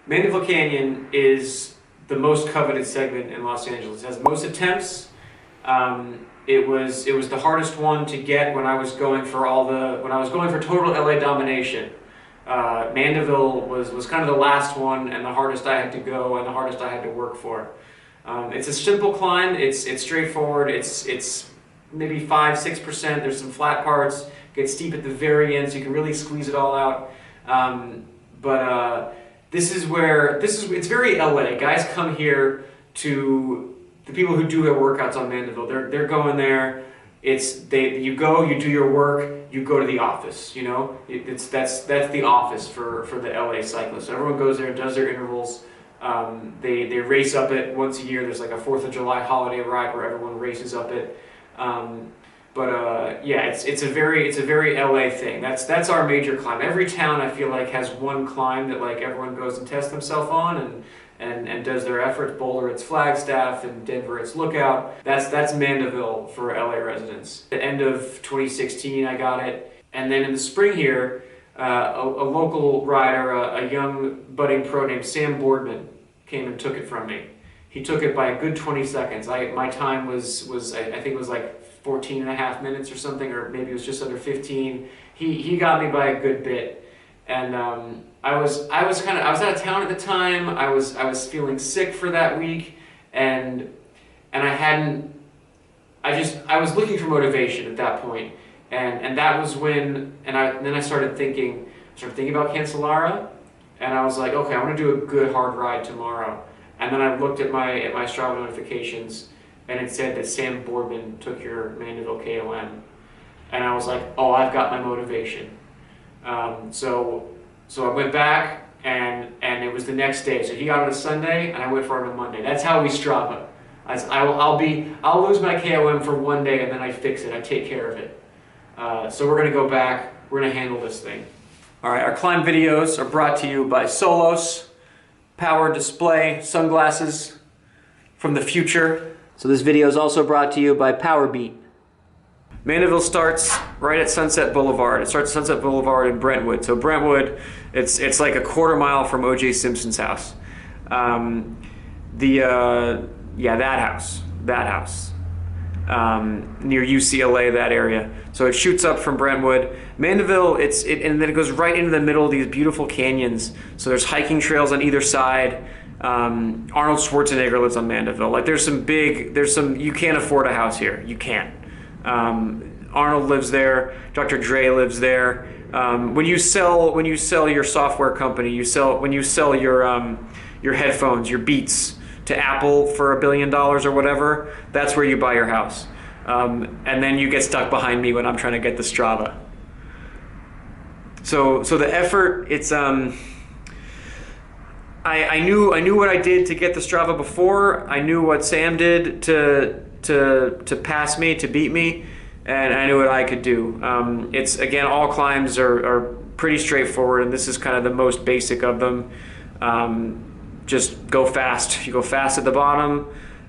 Mandeville Canyon is the most coveted segment in Los Angeles. It has the most attempts. It was the hardest one to get when I was going for total LA domination. Mandeville was kind of the last one and the hardest I had to go and the hardest I had to work for. It's a simple climb. It's straightforward. It's maybe 5-6%. There's some flat parts. It gets steep at the very end, so you can really squeeze it all out. It's very LA. Guys come here to the people who do their workouts on Mandeville. They're going there. You go, you do your work, you go to the office. You know, that's the office for the LA cyclists. So everyone goes there and does their intervals. They race up it once a year. There's like a 4th of July holiday ride where everyone races up it. It's a very LA thing. That's our major climb. Every town I feel like has one climb that like everyone goes and tests themselves on and does their efforts. Boulder, it's Flagstaff, and Denver, it's Lookout. That's Mandeville for LA residents. At the end of 2016, I got it, and then in the spring here, a local rider, a young budding pro named Sam Boardman, came and took it from me. He took it by a good 20 seconds. My time was I think it was like 14 and a half minutes or something, or maybe it was just under 15. He got me by a good bit, and I was out of town at the time. I was feeling sick for that week, and I was looking for motivation at that point, and that was when then I started thinking about Cancellara, and I was like, okay, I want to do a good hard ride tomorrow. And then I looked at my Strava notifications, and it said that Sam Boardman took your Mandeville KOM, and I was like, oh, I've got my motivation. So I went back, and it was the next day. So he got on a Sunday, and I went for it on a Monday. That's how we Strava. I'll lose my KOM for one day, and then I fix it. I take care of it. So we're gonna go back. We're gonna handle this thing. All right, our climb videos are brought to you by Solos, power display sunglasses from the future. So this video is also brought to you by Powerbeat. Mandeville starts right at Sunset Boulevard. It starts at Sunset Boulevard in Brentwood. So Brentwood, it's like a quarter mile from O.J. Simpson's house. That house. Near UCLA, that area. So it shoots up from Brentwood. Mandeville, and then it goes right into the middle of these beautiful canyons. So there's hiking trails on either side. Arnold Schwarzenegger lives on Mandeville. Like you can't afford a house here. You can't. Arnold lives there. Dr. Dre lives there. When you sell your software company, when you sell your headphones, your Beats to Apple for $1 billion or whatever, that's where you buy your house. And then you get stuck behind me when I'm trying to get the Strava. So the effort, it's I knew what I did to get the Strava before. I knew what Sam did to pass me, to beat me, and I knew what I could do. It's again, all climbs are pretty straightforward, and this is kind of the most basic of them. Just go fast. You go fast at the bottom.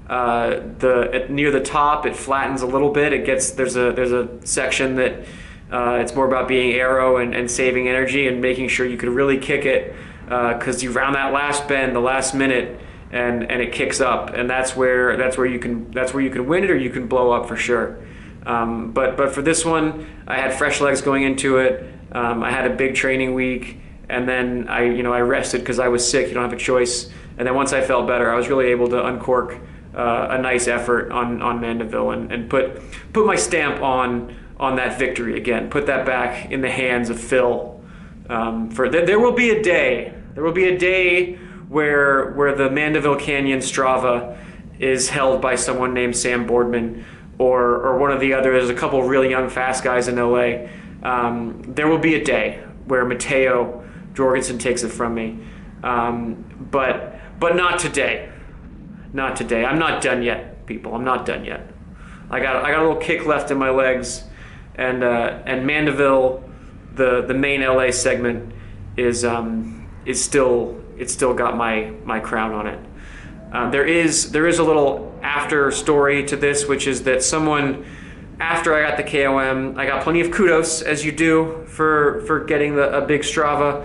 Near the top, it flattens a little bit. There's a section that it's more about being aero and saving energy and making sure you can really kick it, because you round that last bend, the last minute, and it kicks up, and that's where you can win it or you can blow up for sure. But for this one, I had fresh legs going into it. I had a big training week. And then I rested because I was sick. You don't have a choice. And then once I felt better, I was really able to uncork a nice effort on Mandeville and put my stamp on that victory again. Put that back in the hands of Phil. There will be a day. There will be a day where the Mandeville Canyon Strava is held by someone named Sam Boardman or one of the other. There's a couple really young fast guys in LA. There will be a day where Matteo Jorgensen takes it from me, but not today. Not today. I'm not done yet, people. I'm not done yet. I got a little kick left in my legs, and Mandeville, the main LA segment, is still got my crown on it. There is a little after story to this, which is that someone, after I got the KOM, I got plenty of kudos, as you do, for getting a big Strava.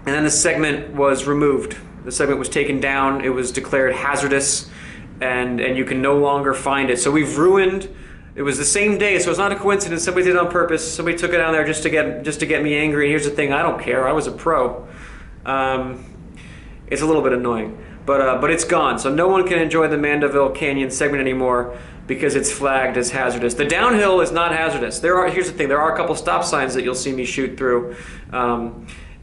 and then the segment was removed. The segment was taken down. It was declared hazardous, and you can no longer find it. So we've ruined. It was the same day, so it's not a coincidence. Somebody did it on purpose. Somebody took it down there just to get me angry. And here's the thing: I don't care. I was a pro. It's a little bit annoying, but it's gone. So no one can enjoy the Mandeville Canyon segment anymore because it's flagged as hazardous. The downhill is not hazardous. Here's the thing: there are a couple stop signs that you'll see me shoot through.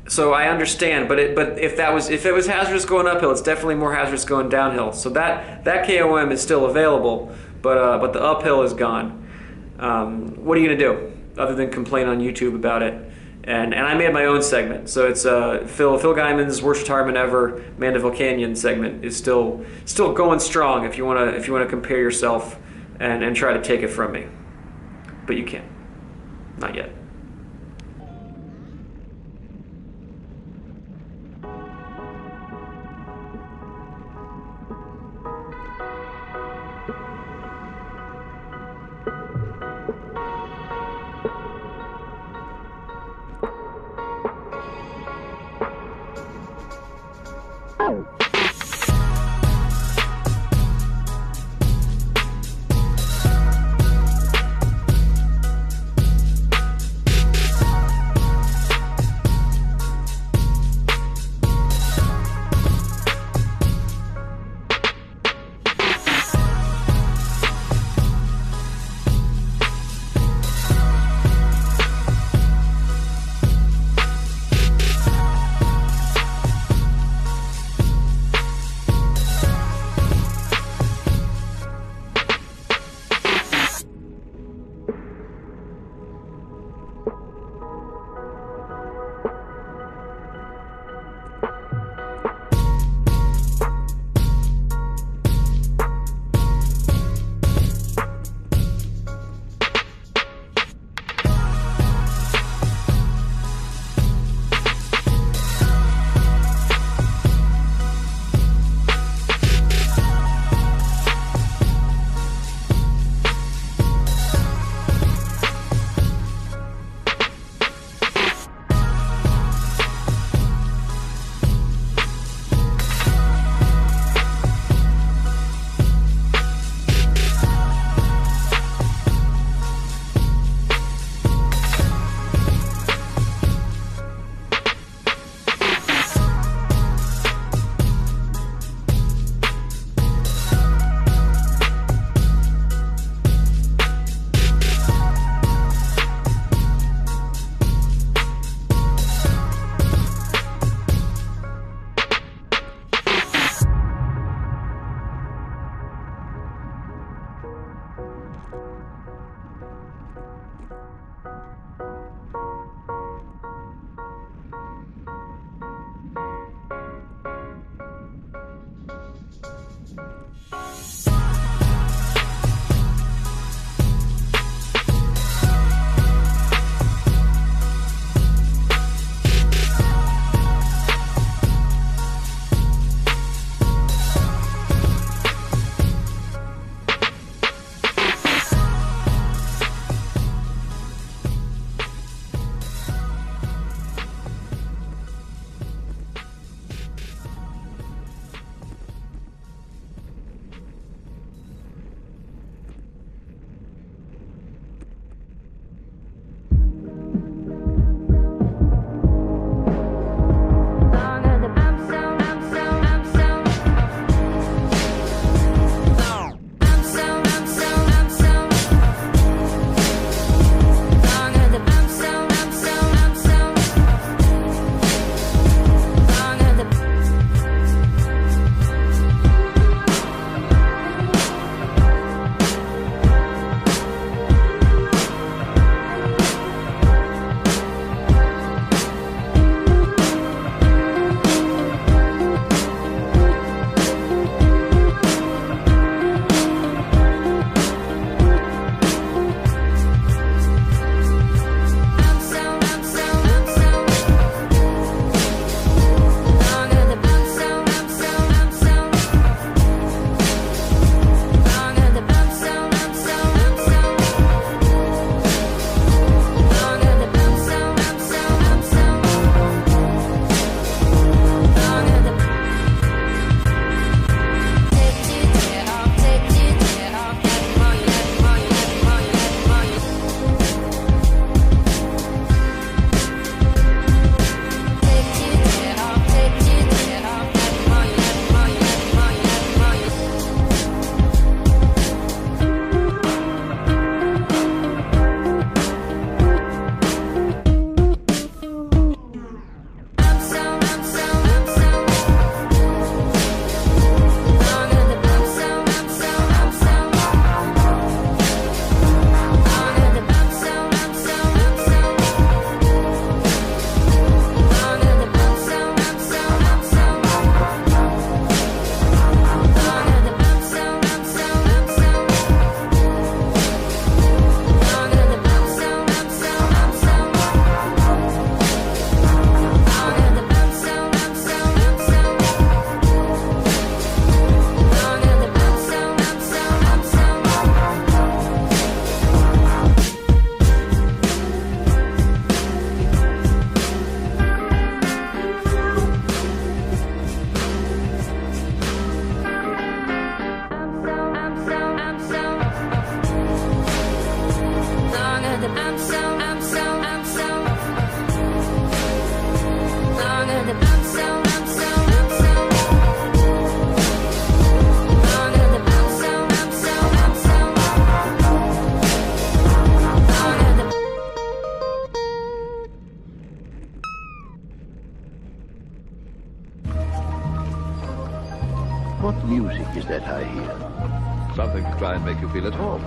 So I understand, but if it was hazardous going uphill, it's definitely more hazardous going downhill. So that KOM is still available, but the uphill is gone. What are you gonna do other than complain on YouTube about it? And I made my own segment, so it's Phil Gaimon's worst retirement ever Mandeville Canyon segment is still going strong. If you wanna compare yourself and try to take it from me, but you can't, not yet. What music is that I hear? Something to try and make you feel at home.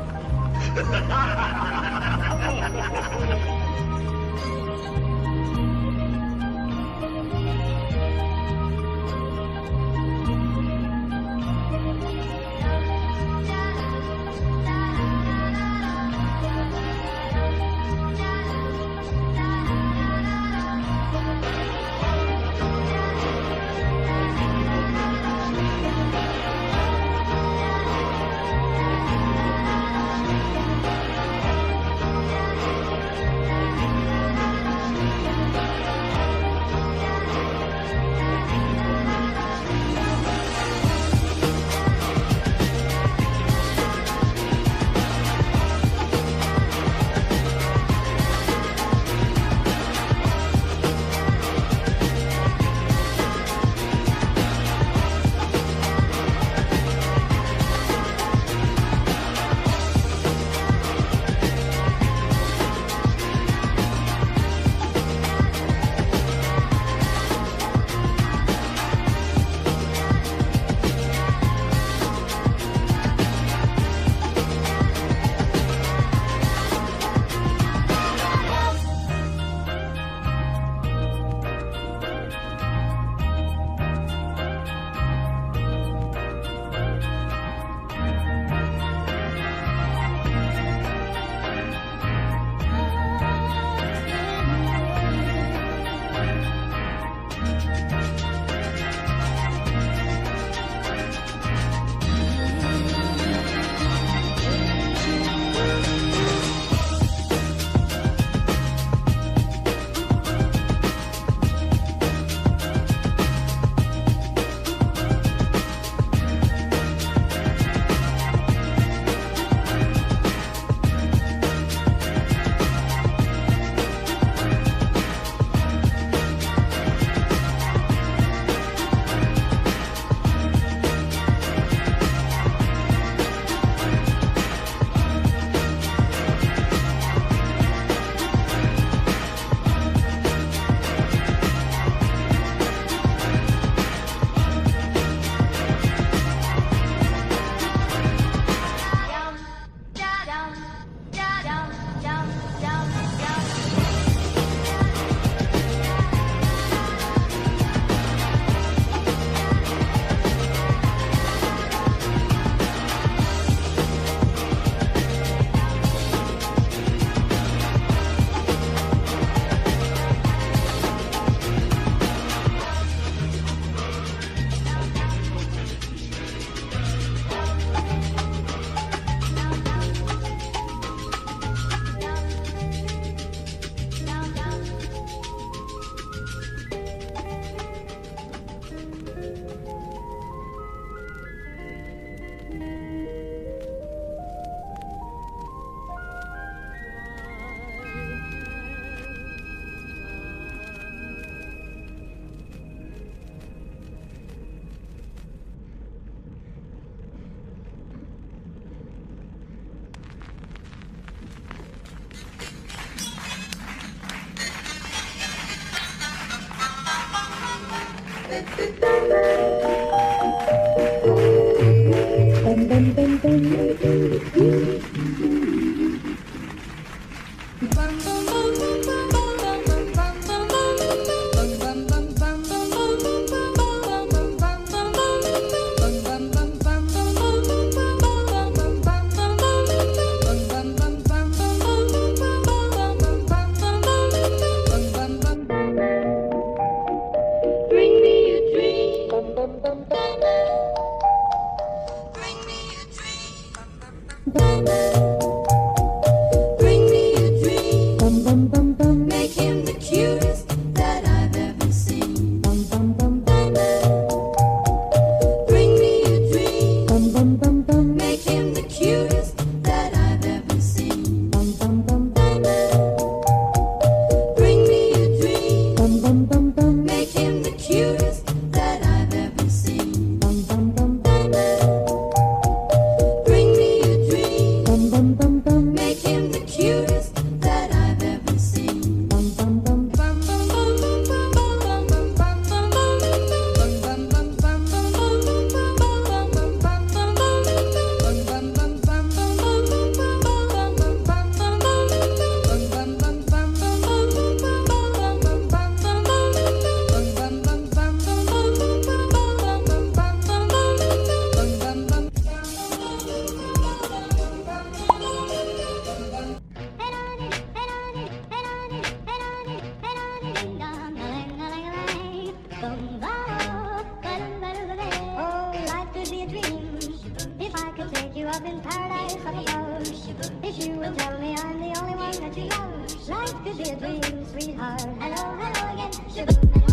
up in paradise up above. If you will tell me I'm the only one that you love, life could be a dream, sweetheart. Hello, hello again, shaboom.